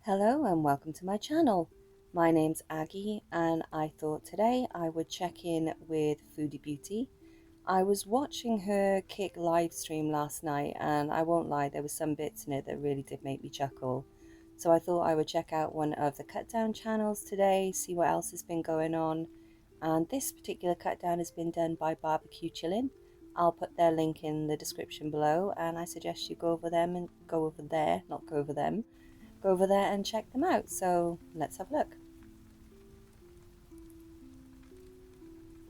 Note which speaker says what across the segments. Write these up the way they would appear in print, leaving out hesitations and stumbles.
Speaker 1: Hello and welcome to my channel. My name's Aggie and I thought today I would check in with Foodie Beauty. I was watching her Kick live stream last night and I won't lie, there were some bits in it that really did make me chuckle. So I thought I would check out one of the cut down channels today, see what else has been going on. And this particular cut down has been done by Barbecue Chillin'. I'll put their link in the description below and I suggest you go over them and go over there, not go over them. Go over there and check them out. So let's have a look.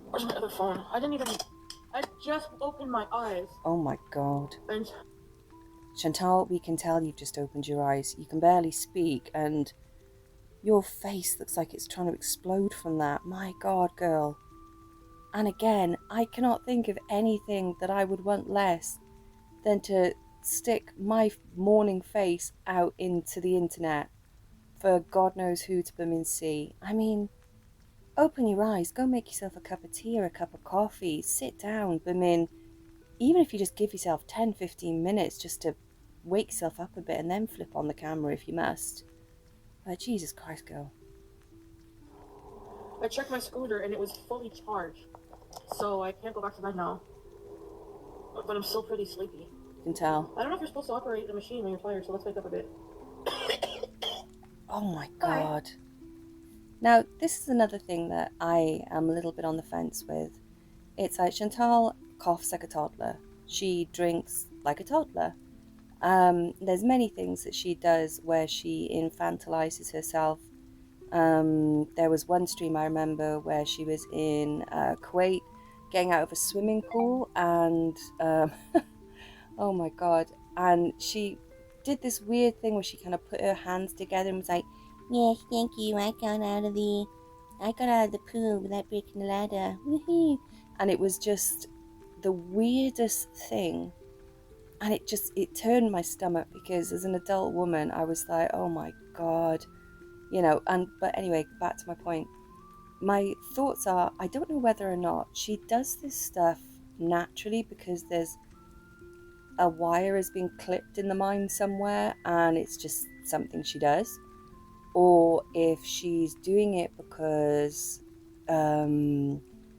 Speaker 2: Where's my other phone? I just opened my eyes.
Speaker 1: Oh my god.
Speaker 2: And
Speaker 1: Chantal, we can tell you've just opened your eyes. You can barely speak and your face looks like it's trying to explode from that. My god, girl. And again, I cannot think of anything that I would want less than to stick my morning face out into the internet for God knows who to blooming see. I mean, open your eyes, go make yourself a cup of tea or a cup of coffee, sit down, blooming, even if you just give yourself 10-15 minutes just to wake yourself up a bit and then flip on the camera if you must. But Jesus Christ, girl.
Speaker 2: I checked my scooter and it was fully charged. So I can't go back to bed now. But I'm still pretty sleepy.
Speaker 1: You can tell.
Speaker 2: I don't know if you're supposed to operate the machine when you're tired, so let's wake up a bit.
Speaker 1: Oh my god. Now, this is another thing that I am a little bit on the fence with. It's like Chantal coughs like a toddler. She drinks like a toddler. There's many things that she does where she infantilizes herself. There was one stream I remember where she was in Kuwait getting out of a swimming pool and oh my god, and she did this weird thing where she kind of put her hands together and was like, yes, thank you, I got out of the pool without breaking the ladder. Woohoo. And it was just the weirdest thing. And it turned my stomach because as an adult woman, I was like, oh my God, you know, but anyway, back to my point. My thoughts are, I don't know whether or not she does this stuff naturally because there's a wire has been clipped in the mind somewhere and it's just something she does, or if she's doing it because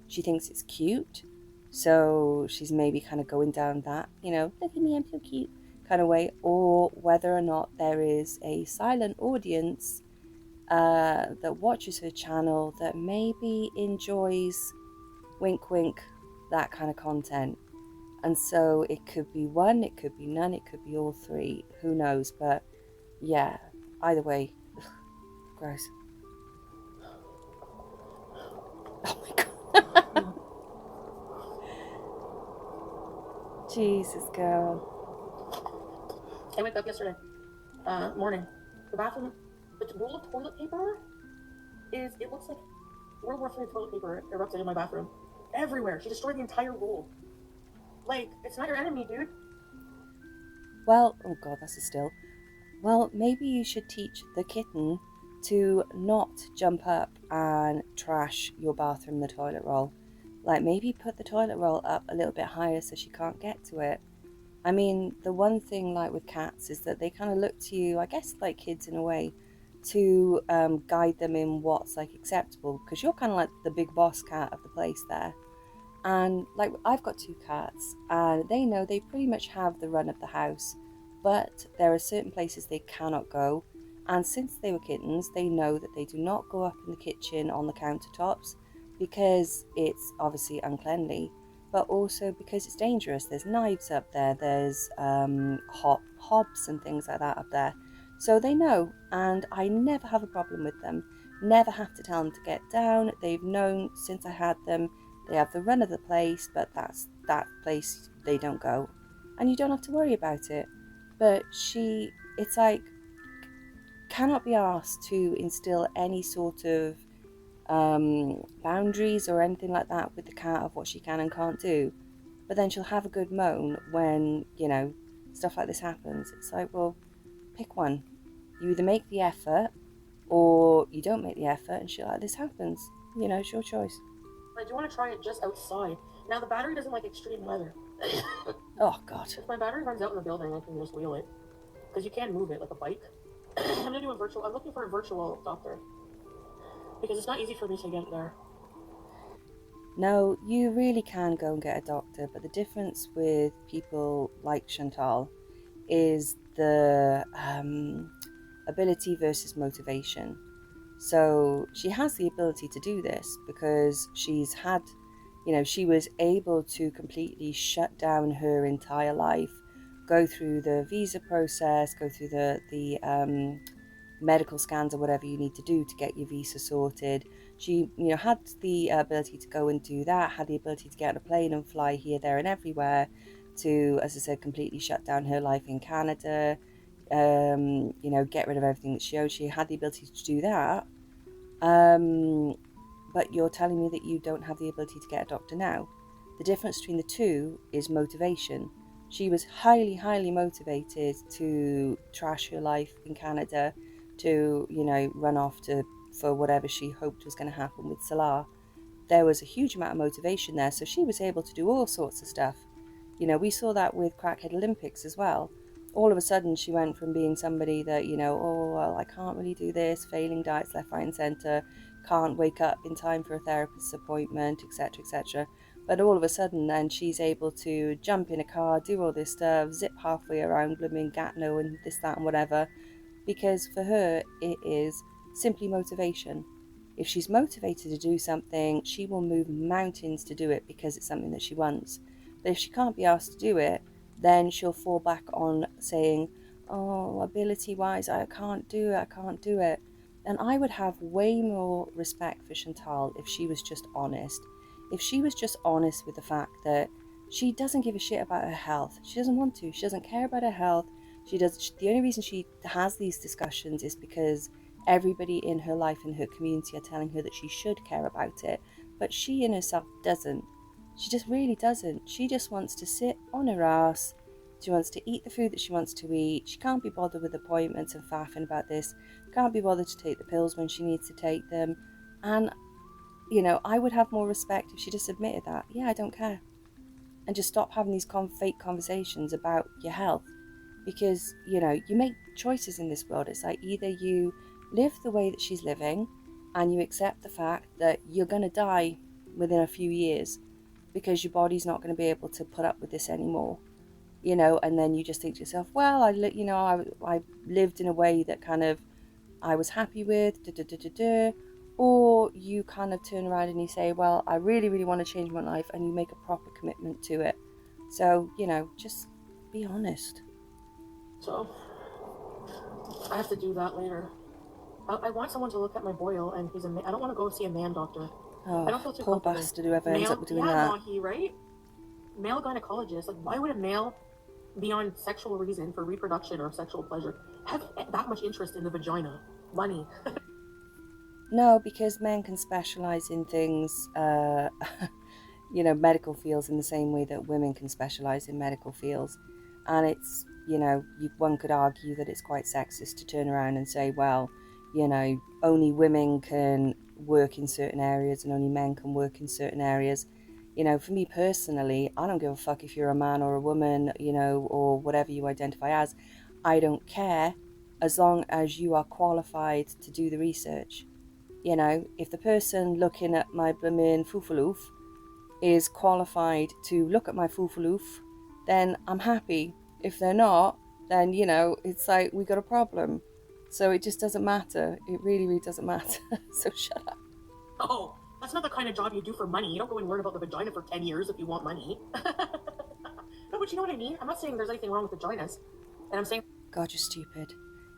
Speaker 1: she thinks it's cute, so she's maybe kind of going down that, you know, look at me, I'm so cute kind of way, or whether or not there is a silent audience that watches her channel that maybe enjoys, wink wink, that kind of content. And so it could be one, it could be none, it could be all three, who knows. But yeah, either way, ugh, gross. Oh my god. Jesus, girl.
Speaker 2: I wake up yesterday morning. The bathroom, the roll of toilet paper it looks like World War III toilet paper erupted in my bathroom. Everywhere. She destroyed the entire roll. Like, it's not your enemy, dude.
Speaker 1: Well, oh god, that's a still. Well, maybe you should teach the kitten to not jump up and trash your bathroom, the toilet roll. Like, maybe put the toilet roll up a little bit higher so she can't get to it. I mean, the one thing, like with cats, is that they kind of look to you, I guess like kids in a way, to guide them in what's like acceptable, because you're kind of like the big boss cat of the place there. And like, I've got two cats and they know they pretty much have the run of the house, but there are certain places they cannot go. And since they were kittens, they know that they do not go up in the kitchen on the countertops because it's obviously uncleanly, but also because it's dangerous. There's knives up there, there's hobs and things like that up there. So they know, and I never have a problem with them. Never have to tell them to get down. They've known since I had them. They have the run of the place, but that's that place they don't go. And you don't have to worry about it. But it's like, cannot be asked to instill any sort of boundaries or anything like that with the cat of what she can and can't do. But then she'll have a good moan when, you know, stuff like this happens. It's like, well, pick one. You either make the effort or you don't make the effort and shit like this happens. You know, it's your choice.
Speaker 2: I do want to try it just outside. Now, the battery doesn't like extreme weather.
Speaker 1: Oh, God.
Speaker 2: If my battery runs out in the building, I can just wheel it. Because you can move it like a bike. I'm gonna do a virtual. I'm looking for a virtual doctor because it's not easy for me to get there.
Speaker 1: No, you really can go and get a doctor, but the difference with people like Chantal is the ability versus motivation. So she has the ability to do this because she's had, she was able to completely shut down her entire life, go through the visa process, go through the medical scans or whatever you need to do to get your visa sorted. She, had the ability to go and do that, had the ability to get on a plane and fly here, there, and everywhere to, as I said, completely shut down her life in Canada, get rid of everything that she owed. She had the ability to do that. Um, but you're telling me that you don't have the ability to get a doctor now. The difference between the two is motivation. She was highly, highly motivated to trash her life in Canada, to, run off for whatever she hoped was going to happen with Salah. There was a huge amount of motivation there, so she was able to do all sorts of stuff. We saw that with Crackhead Olympics as well. All of a sudden, she went from being somebody that, oh, well, I can't really do this, failing diets left, right, and centre, can't wake up in time for a therapist's appointment, etc., etc. But all of a sudden, then she's able to jump in a car, do all this stuff, zip halfway around blooming Gatineau and this, that, and whatever, because for her, it is simply motivation. If she's motivated to do something, she will move mountains to do it because it's something that she wants. But if she can't be asked to do it, then she'll fall back on saying, oh, ability wise, I can't do it, I can't do it. And I would have way more respect for Chantal if she was just honest. If she was just honest with the fact that she doesn't give a shit about her health. She doesn't want to. She doesn't care about her health. The only reason she has these discussions is because everybody in her life and her community are telling her that she should care about it, but she in herself doesn't. She just really doesn't. She just wants to sit on her ass. She wants to eat the food that she wants to eat. She can't be bothered with appointments and faffing about this. Can't be bothered to take the pills when she needs to take them. And, I would have more respect if she just admitted that. Yeah, I don't care. And just stop having these fake conversations about your health. Because, you make choices in this world. It's like either you live the way that she's living and you accept the fact that you're going to die within a few years because your body's not going to be able to put up with this anymore, and then you just think to yourself, well, I lived in a way that kind of I was happy with, or you kind of turn around and you say, well, I really, really want to change my life, and you make a proper commitment to it. So, just be honest.
Speaker 2: So I have to do that later. I want someone to look at my boil, and he's a man. I don't want to go see a man doctor. I don't
Speaker 1: Oh,
Speaker 2: feel too
Speaker 1: poor
Speaker 2: comfortable.
Speaker 1: bastard whoever ends up doing
Speaker 2: yeah,
Speaker 1: that.
Speaker 2: Mahi, right? Male gynecologist. Like, why would a male, beyond sexual reason for reproduction or sexual pleasure, have that much interest in the vagina? Money.
Speaker 1: No, because men can specialize in things, medical fields in the same way that women can specialize in medical fields. And it's, one could argue that it's quite sexist to turn around and say, well, only women can work in certain areas and only men can work in certain areas. For me personally, I don't give a fuck if you're a man or a woman, or whatever you identify as. I don't care as long as you are qualified to do the research. If the person looking at my blooming foofaloof is qualified to look at my foofaloof, then I'm happy. If they're not, then, it's like we got a problem. So it just doesn't matter. It really, really doesn't matter. So shut up.
Speaker 2: Oh, that's not the kind of job you do for money. You don't go and learn about the vagina for 10 years if you want money. No, but you know what I mean? I'm not saying there's anything wrong with vaginas. And I'm saying...
Speaker 1: God, you're stupid.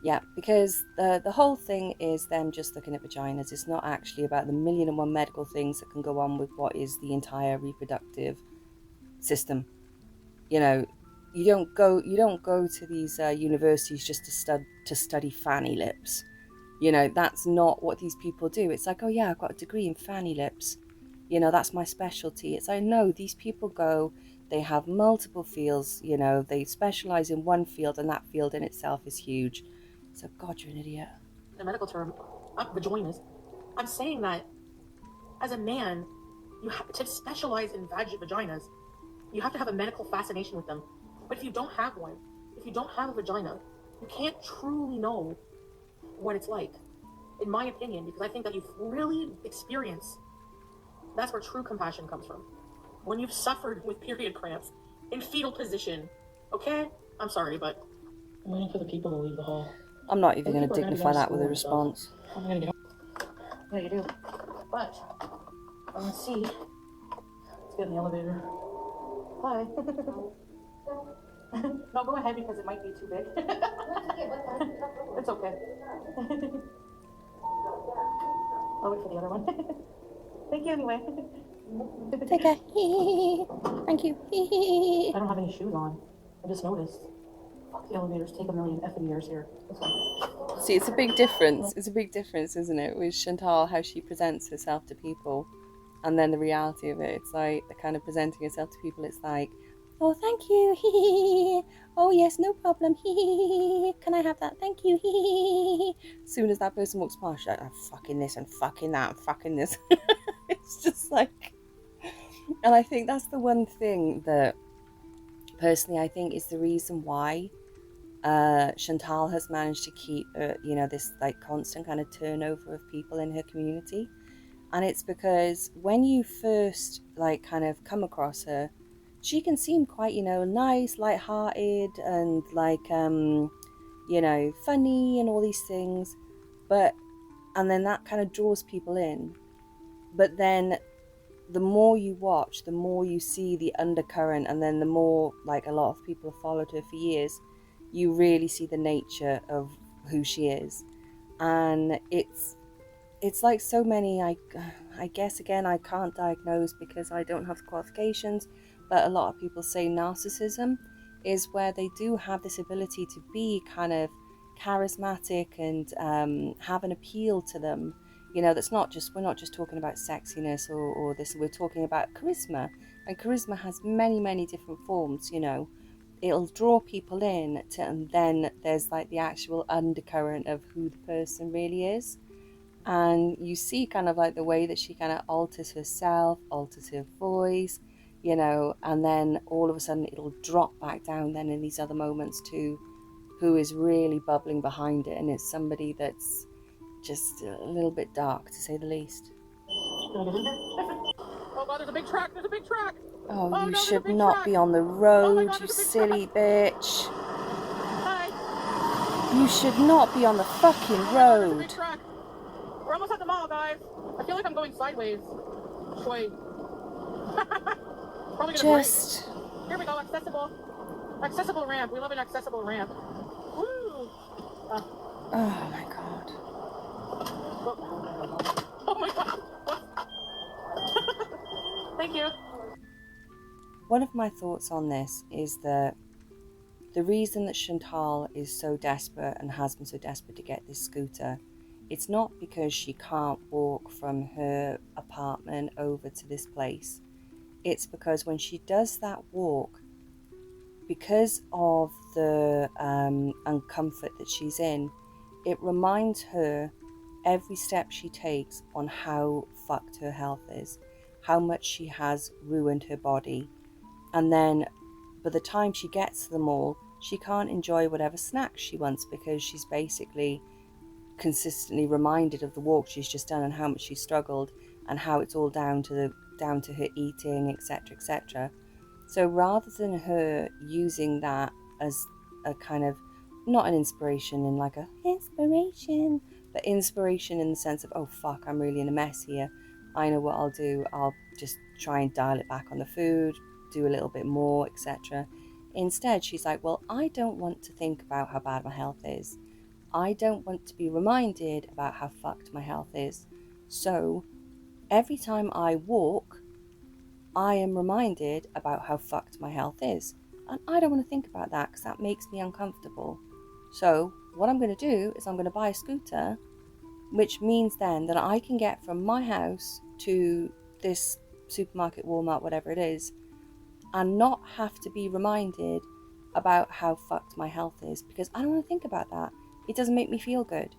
Speaker 1: Yeah, because the whole thing is them just looking at vaginas. It's not actually about the million and one medical things that can go on with what is the entire reproductive system. You don't go to these universities just to study fanny lips. That's not what these people do. It's like, oh yeah, I've got a degree in fanny lips. That's my specialty. It's like, no, these people go, they have multiple fields, they specialize in one field, and that field in itself is huge. So, God, you're an idiot.
Speaker 2: The medical term, vaginas. I'm saying that as a man, you have to specialize in vaginas. You have to have a medical fascination with them. But if you don't have one, if you don't have a vagina, you can't truly know what it's like, in my opinion, because I think that you've really experienced, that's where true compassion comes from. When you've suffered with period cramps in fetal position, okay? I'm sorry, but I'm waiting for the people to leave the hall.
Speaker 1: I'm not even going to dignify that with a response.
Speaker 2: I'm gonna get. Yeah, you do. But let's see. Let's get in the elevator. Hi. No, go ahead because it might be too big. It's okay. I'll wait for the other one. Thank you anyway.
Speaker 1: Take care. Thank you.
Speaker 2: I don't have any shoes on. I just noticed. Fuck, the elevators take a million effing years here.
Speaker 1: See, it's a big difference. It's a big difference, isn't it, with Chantal, how she presents herself to people, and then the reality of it. It's like the kind of presenting herself to people. It's like, oh, thank you. Oh, yes, no problem. Can I have that? Thank you. As soon as that person walks past, she's like, I'm fucking this and fucking that and fucking this. It's just like, and I think that's the one thing that, personally, I think is the reason why Chantal has managed to keep, this like constant kind of turnover of people in her community. And it's because when you first like kind of come across her, she can seem quite, nice, light-hearted, and like, funny and all these things. And then that kind of draws people in. But then the more you watch, the more you see the undercurrent, and then the more, like, a lot of people have followed her for years, you really see the nature of who she is. And it's like so many, I guess, again, I can't diagnose because I don't have the qualifications, but a lot of people say narcissism is where they do have this ability to be kind of charismatic and have an appeal to them. That's not just, we're not just talking about sexiness or this, we're talking about charisma. And charisma has many, many different forms, It'll draw people in and then there's like the actual undercurrent of who the person really is. And you see kind of like the way that she kind of alters herself, alters her voice, and then all of a sudden it'll drop back down then in these other moments to who is really bubbling behind it. And it's somebody that's just a little bit dark, to say the least.
Speaker 2: Oh God, there's a big truck, there's a big truck.
Speaker 1: Oh, you should not be on the road, you silly bitch.
Speaker 2: Hi.
Speaker 1: You should not be on the fucking road.
Speaker 2: We're almost at the mall, guys. I feel like I'm going sideways. Wait. Probably gonna break. Here we go, accessible ramp. We love an accessible ramp. Woo!
Speaker 1: Oh my God.
Speaker 2: Oh my God. Thank you.
Speaker 1: One of my thoughts on this is that the reason that Chantal is so desperate and has been so desperate to get this scooter, it's not because she can't walk from her apartment over to this place. It's because when she does that walk, because of the uncomfort that she's in, it reminds her every step she takes on how fucked her health is, how much she has ruined her body. And then by the time she gets to the mall, she can't enjoy whatever snacks she wants because she's basically consistently reminded of the walk she's just done and how much she struggled and how it's all down to her eating, etc., etc. So rather than her using that as a kind of, not an inspiration in like a inspiration, but inspiration in the sense of, oh fuck, I'm really in a mess here, I know what I'll do, I'll just try and dial it back on the food, do a little bit more, etc. Instead, she's like, well, I don't want to think about how bad my health is. I don't want to be reminded about how fucked my health is. So every time I walk, I am reminded about how fucked my health is. And I don't want to think about that because that makes me uncomfortable. So what I'm going to do is I'm going to buy a scooter, which means then that I can get from my house to this supermarket, Walmart, whatever it is, and not have to be reminded about how fucked my health is, because I don't want to think about that. It doesn't make me feel good.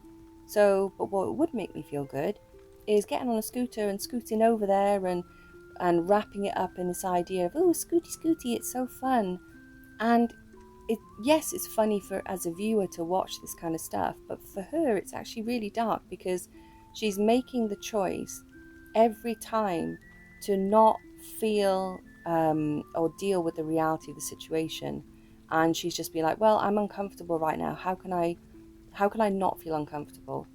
Speaker 1: So, but what would make me feel good is getting on a scooter and scooting over there and wrapping it up in this idea of, oh, scooty, it's so fun. And yes, it's funny for as a viewer to watch this kind of stuff, but for her it's actually really dark, because she's making the choice every time to not feel or deal with the reality of the situation, and she's just be like, well, I'm uncomfortable right now, how can I not feel uncomfortable?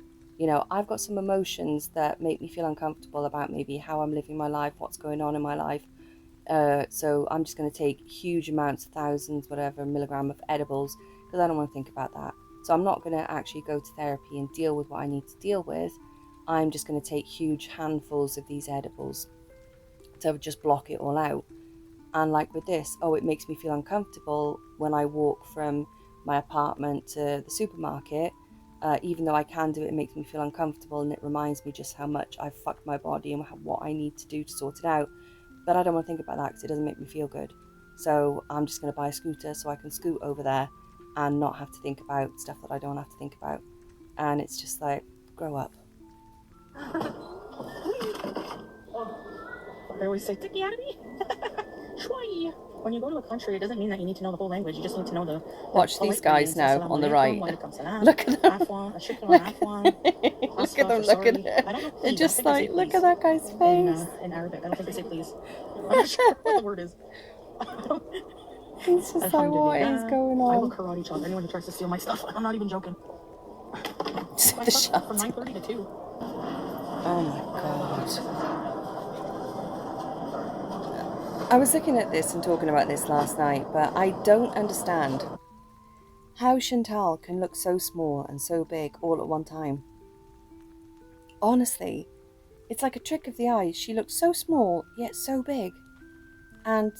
Speaker 1: I've got some emotions that make me feel uncomfortable about maybe how I'm living my life, what's going on in my life. So I'm just going to take huge amounts, thousands, whatever, milligram of edibles, because I don't want to think about that. So I'm not going to actually go to therapy and deal with what I need to deal with. I'm just going to take huge handfuls of these edibles to just block it all out. And like with this, it makes me feel uncomfortable when I walk from my apartment to the supermarket. Even though I can do it, it makes me feel uncomfortable, and it reminds me just how much I've fucked my body and what I need to do to sort it out. But I don't want to think about that because it doesn't make me feel good. So I'm just going to buy a scooter so I can scoot over there and not have to think about stuff that I don't have to think about. And it's just like, grow up.
Speaker 2: They always say, take me out of me. Shwai. When you go to a country, it doesn't mean that you need to know the whole language. You just need to know the
Speaker 1: Watch these guys
Speaker 2: greetings.
Speaker 1: now on the right. Look at them. Look at them, look at it. They're just like, look at that guy's face.
Speaker 2: In Arabic, I don't think they say please. I'm not sure what the word is.
Speaker 1: He's just like, what is going on?
Speaker 2: I will karate chop anyone who tries to steal my stuff. I'm not even joking.
Speaker 1: The shot.
Speaker 2: From 9:30 to 2.
Speaker 1: Oh my god. I was looking at this and talking about this last night, but I don't understand how Chantal can look so small and so big all at one time. Honestly, it's like a trick of the eye. She looks so small, yet so big. And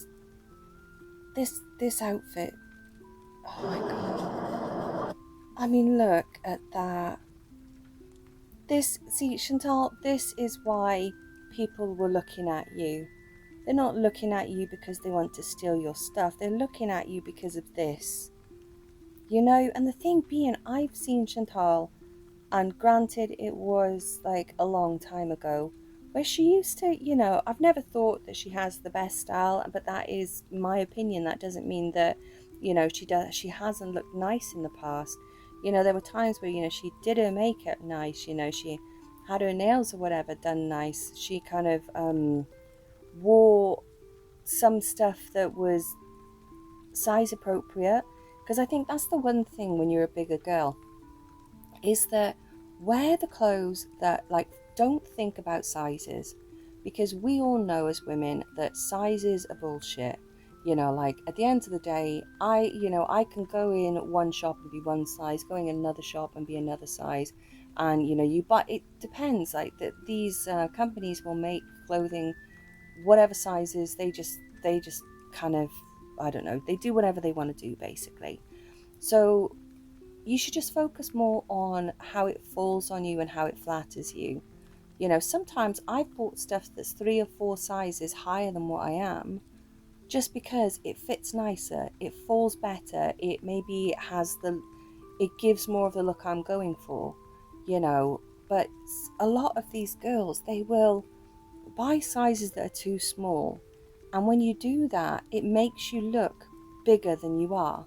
Speaker 1: this outfit, oh my god. I mean, look at that. See, Chantal, this is why people were looking at you. They're not looking at you because they want to steal your stuff. They're looking at you because of this. And the thing being, I've seen Chantal, and granted it was like a long time ago, where she used to, I've never thought that she has the best style, but that is my opinion. That doesn't mean that, she hasn't looked nice in the past. There were times where, she did her makeup nice, she had her nails or whatever done nice. She kind of wore some stuff that was size appropriate, because I think that's the one thing when you're a bigger girl, is that wear the clothes that, like, don't think about sizes, because we all know as women that sizes are bullshit. Like, at the end of the day, I can go in one shop and be one size, going in another shop and be another size, and but it depends. Like, these companies will make clothing whatever sizes. They just kind of, I don't know, they do whatever they want to do, basically. So you should just focus more on how it falls on you and how it flatters you. Sometimes I've bought stuff that's 3 or 4 sizes higher than what I am, just because it fits nicer, it falls better, it gives more of the look I'm going for, But a lot of these girls, they will buy sizes that are too small, and when you do that, it makes you look bigger than you are.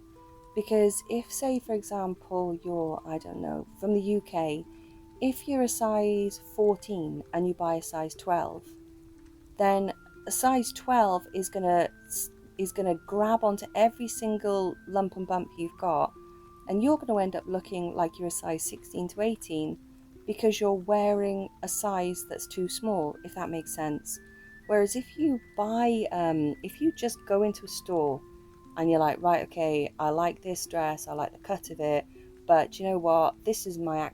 Speaker 1: Because if, say, for example, you're, I don't know, from the UK, if you're a size 14 and you buy a size 12, then a size 12 is gonna grab onto every single lump and bump you've got, and you're going to end up looking like you're a size 16 to 18 because you're wearing a size that's too small, if that makes sense. Whereas if you just go into a store and you're like, right, okay, I like this dress, I like the cut of it, but you know what, this is what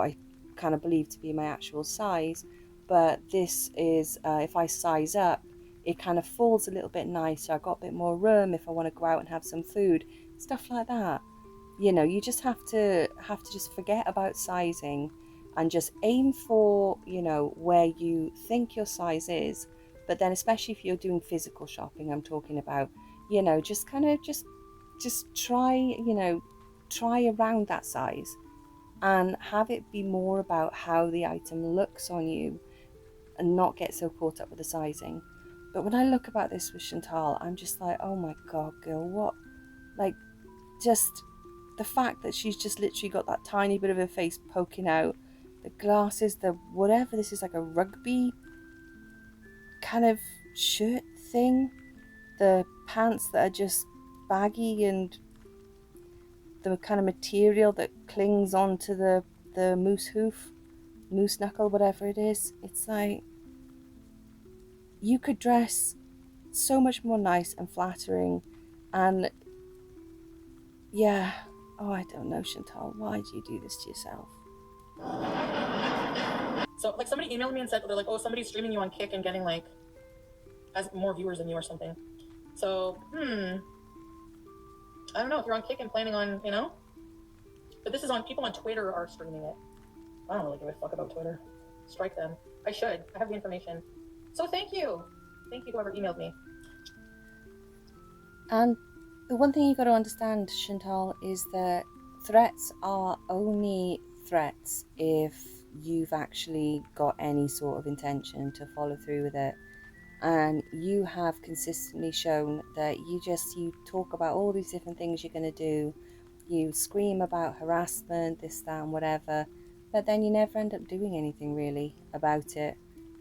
Speaker 1: I kind of believe to be my actual size, but this is, if I size up, it kind of falls a little bit nicer, I've got a bit more room if I want to go out and have some food, stuff like that. You just have to just forget about sizing and just aim for, where you think your size is. But then, especially if you're doing physical shopping, I'm talking about, just kind of just try, try around that size and have it be more about how the item looks on you and not get so caught up with the sizing. But when I look about this with Chantal, I'm just like, oh my God, girl, what? Like, just the fact that she's just literally got that tiny bit of her face poking out, the glasses, the whatever, this is like a rugby kind of shirt thing, the pants that are just baggy, and the kind of material that clings onto the moose hoof, moose knuckle, whatever it is. It's like, you could dress so much more nice and flattering. And yeah, oh, I don't know, Chantal, why do you do this to yourself?
Speaker 2: So like somebody emailed me and said, they're like, oh, somebody's streaming you on Kick and getting like has more viewers than you or something. So I don't know if you're on Kick and planning on, you know, but this is on, people on Twitter are streaming it. I don't really give a fuck about Twitter. Strike them. I should. I have the information. So thank you whoever emailed me.
Speaker 1: And the one thing you've got to understand, Chantal, is that threats are only threats if you've actually got any sort of intention to follow through with it. And you have consistently shown that you talk about all these different things you're going to do, you scream about harassment, this, that, and whatever, but then you never end up doing anything really about it.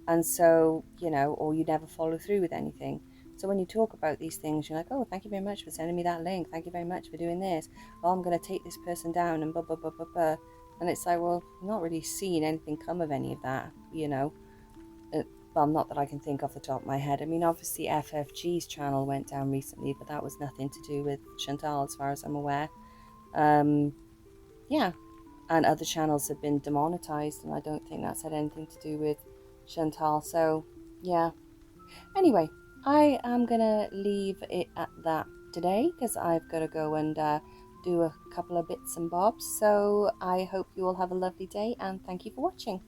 Speaker 1: And so, you know, or you never follow through with anything. So when you talk about these things, you're like, oh, thank you very much for sending me that link, thank you very much for doing this, oh, I'm going to take this person down, and blah blah blah blah blah. And it's like, well, I'm not really seeing anything come of any of that, you know. Well, not that I can think off the top of my head. I mean, obviously FFG's channel went down recently, but that was nothing to do with Chantal as far as I'm aware. Yeah, and other channels have been demonetized, and I don't think that's had anything to do with Chantal. So yeah, anyway, I am gonna leave it at that today because I've got to go and do a couple of bits and bobs. So I hope you all have a lovely day, and thank you for watching.